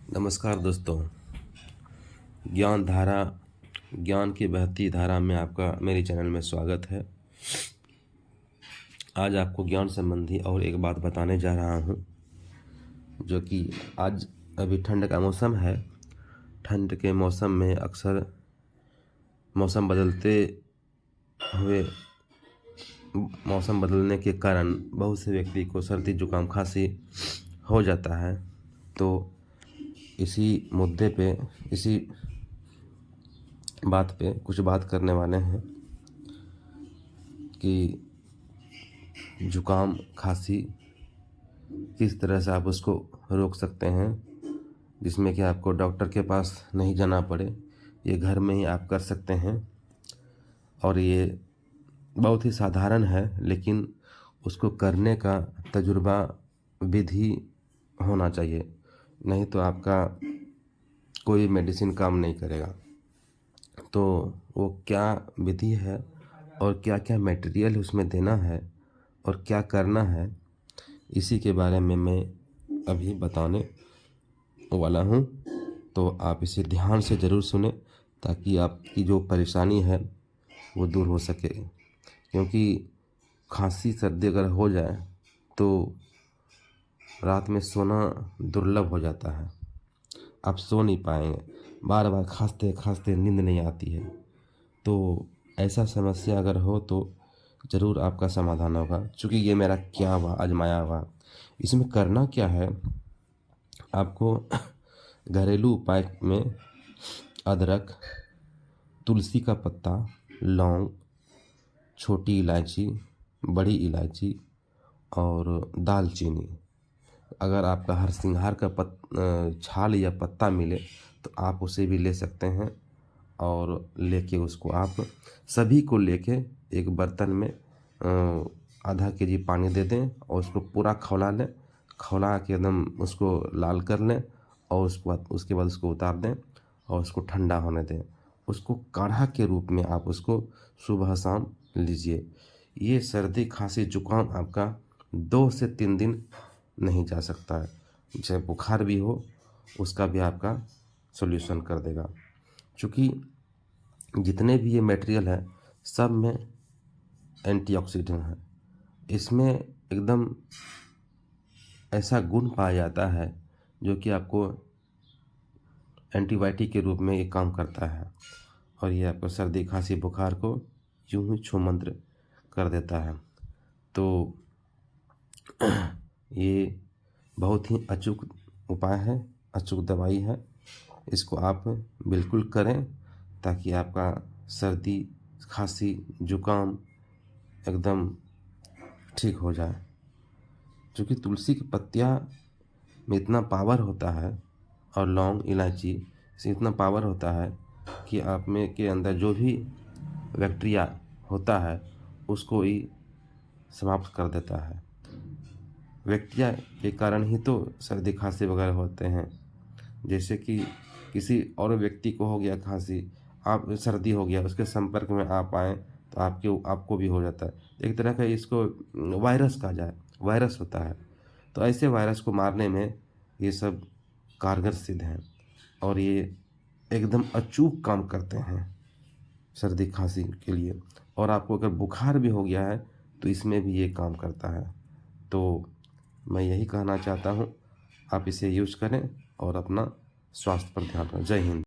नमस्कार दोस्तों। ज्ञान धारा ज्ञान की बहती धारा में आपका मेरे चैनल में स्वागत है। आज आपको ज्ञान संबंधी और एक बात बताने जा रहा हूँ, जो कि आज अभी ठंड का मौसम है। ठंड के मौसम में अक्सर मौसम बदलते हुए मौसम बदलने के कारण बहुत से व्यक्ति को सर्दी जुकाम खांसी हो जाता है। तो इसी मुद्दे पे इसी बात पे कुछ बात करने वाले हैं कि जुकाम खांसी किस तरह से आप उसको रोक सकते हैं, जिसमें कि आपको डॉक्टर के पास नहीं जाना पड़े। ये घर में ही आप कर सकते हैं और ये बहुत ही साधारण है, लेकिन उसको करने का तजुर्बा विधि होना चाहिए, नहीं तो आपका कोई मेडिसिन काम नहीं करेगा। तो वो क्या विधि है और क्या क्या मटेरियल उसमें देना है और क्या करना है, इसी के बारे में मैं अभी बताने वाला हूँ। तो आप इसे ध्यान से ज़रूर सुने ताकि आपकी जो परेशानी है वो दूर हो सके। क्योंकि खांसी सर्दी अगर हो जाए तो रात में सोना दुर्लभ हो जाता है। आप सो नहीं पाएंगे, बार बार खांसते खांसते नींद नहीं आती है। तो ऐसा समस्या अगर हो तो ज़रूर आपका समाधान होगा। चूँकि ये मेरा क्या हुआ आजमाया हुआ, इसमें करना क्या है, आपको घरेलू उपाय में अदरक, तुलसी का पत्ता, लौंग, छोटी इलायची, बड़ी इलायची और दालचीनी, अगर आपका हरसिंहार का छाल या पत्ता मिले तो आप उसे भी ले सकते हैं। और लेके उसको आप सभी को लेके एक बर्तन में आधा केजी पानी दे दें और उसको पूरा खौला लें। खौला के एकदम उसको लाल कर लें और उसके बाद उसको उतार दें और उसको ठंडा होने दें। उसको काढ़ा के रूप में आप उसको सुबह शाम लीजिए। ये सर्दी खांसी जुकाम आपका 2 से 3 दिन नहीं जा सकता है। चाहे बुखार भी हो उसका भी आपका सॉल्यूशन कर देगा। क्योंकि जितने भी ये मटेरियल है सब में एंटीऑक्सीडेंट है। इसमें एकदम ऐसा गुण पाया जाता है जो कि आपको एंटीबायोटिक के रूप में ये काम करता है और ये आपको सर्दी खांसी बुखार को यूं ही छूमंत्र कर देता है। तो ये बहुत ही अचूक उपाय है, अचूक दवाई है। इसको आप बिल्कुल करें ताकि आपका सर्दी खांसी जुकाम एकदम ठीक हो जाए। क्योंकि तुलसी की पत्तियाँ में इतना पावर होता है और लौंग इलायची से इतना पावर होता है कि आप में के अंदर जो भी बैक्टीरिया होता है उसको ही समाप्त कर देता है। बैक्टीरिया के कारण ही तो सर्दी खांसी वगैरह होते हैं। जैसे कि किसी और व्यक्ति को हो गया खांसी, आप सर्दी हो गया, उसके संपर्क में आप आएँ तो आपको भी हो जाता है। एक तरह का इसको वायरस कहा जाए, वायरस होता है। तो ऐसे वायरस को मारने में ये सब कारगर सिद्ध हैं और ये एकदम अचूक काम करते हैं सर्दी खांसी के लिए। और आपको अगर बुखार भी हो गया है तो इसमें भी ये काम करता है। तो मैं यही कहना चाहता हूँ, आप इसे यूज़ करें और अपना स्वास्थ्य पर ध्यान रखें। जय हिंद।